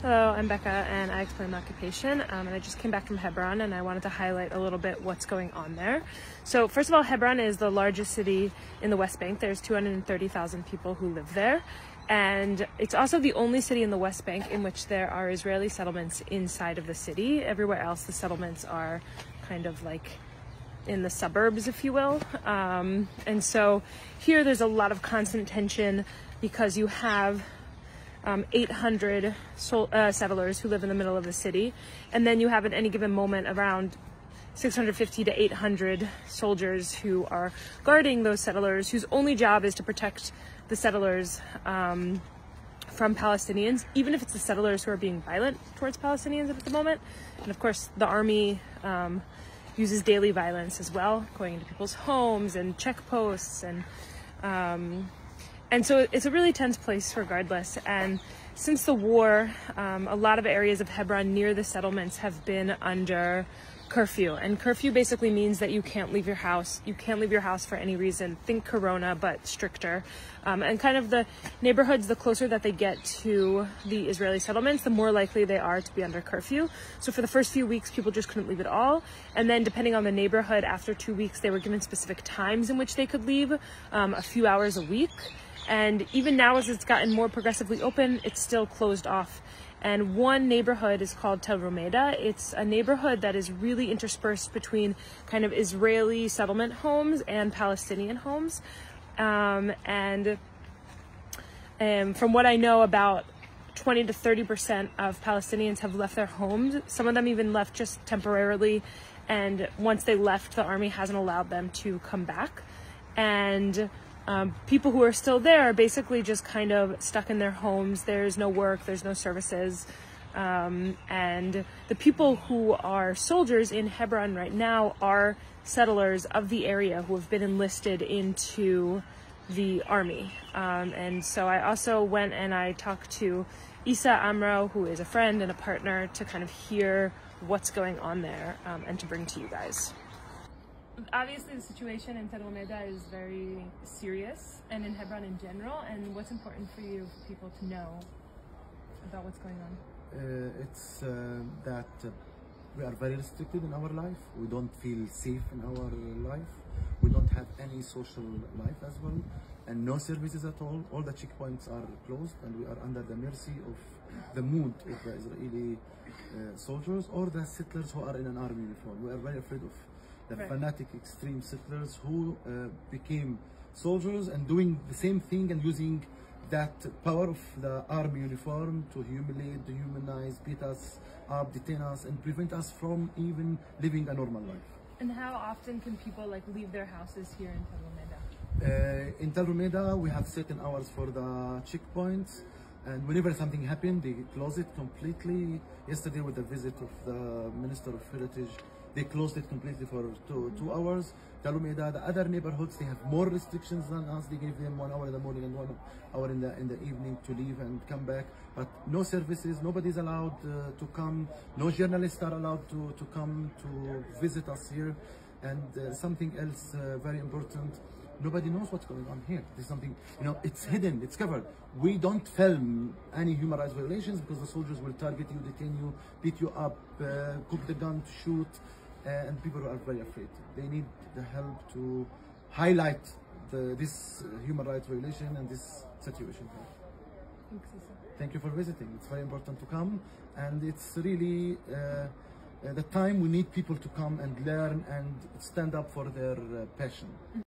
Hello, I'm Becca and I explain the occupation and I just came back from Hebron and I wanted to highlight a little bit what's going on there. So first of all, Hebron is the largest city in the West Bank. There's 230,000 people who live there, and it's also the only city in the West Bank in which there are Israeli settlements inside of the city. Everywhere else the settlements are kind of like in the suburbs, if you will. And so here there's a lot of constant tension because you have 800 settlers who live in the middle of the city, and then you have at any given moment around 650 to 800 soldiers who are guarding those settlers, whose only job is to protect the settlers from Palestinians, even if it's the settlers who are being violent towards Palestinians at the moment. And of course the army uses daily violence as well, going into people's homes and checkposts, and so it's a really tense place regardless. And since the war, a lot of areas of Hebron near the settlements have been under curfew. And curfew basically means that you can't leave your house. You can't leave your house for any reason. Think Corona, but stricter. And kind of the neighborhoods, the closer that they get to the Israeli settlements, the more likely they are to be under curfew. So for the first few weeks, people just couldn't leave at all. And then depending on the neighborhood, after 2 weeks, they were given specific times in which they could leave, a few hours a week. And even now, as it's gotten more progressively open, it's still closed off. And one neighborhood is called Tel Rumeda. It's a neighborhood that is really interspersed between kind of Israeli settlement homes and Palestinian homes. And from what I know, about 20 to 30% of Palestinians have left their homes. Some of them even left just temporarily. And once they left, the army hasn't allowed them to come back. And people who are still there are basically just kind of stuck in their homes. There's no work, there's no services. And the people who are soldiers in Hebron right now are settlers of the area who have been enlisted into the army. And so I also went and I talked to Issa Amro, who is a friend and a partner, to kind of hear what's going on there and to bring to you guys. Obviously, the situation in Tel Rumeda is very serious, and in Hebron in general. And what's important for you, for people to know about what's going on? It's that we are very restricted in our life. We don't feel safe in our life. We don't have any social life as well, and no services at all. All the checkpoints are closed, and we are under the mercy of the mood of the Israeli soldiers or the settlers who are in an army uniform. We are very afraid of the fanatic extreme settlers who became soldiers and doing the same thing and using that power of the army uniform to humiliate, dehumanize, beat us up, detain us, and prevent us from even living a normal life. And how often can people leave their houses here in Tel Rumeda? In Tel Rumeda, we have certain hours for the checkpoints, and whenever something happened, they close it completely. Yesterday, with the visit of the Minister of Heritage, they closed it completely for two hours. Tel Rumeda, the other neighborhoods, they have more restrictions than us. They give them 1 hour in the morning and 1 hour in the evening to leave and come back. But no services, nobody's allowed to come. No journalists are allowed to come to visit us here. And something else very important, nobody knows what's going on here. There's something, it's hidden, it's covered. We don't film any human rights violations because the soldiers will target you, detain you, beat you up, cook the gun to shoot. And people are very afraid. They need the help to highlight this human rights violation and this situation. Thanks, Issa. Thank you for visiting. It's very important to come, and it's really the time we need people to come and learn and stand up for their passion.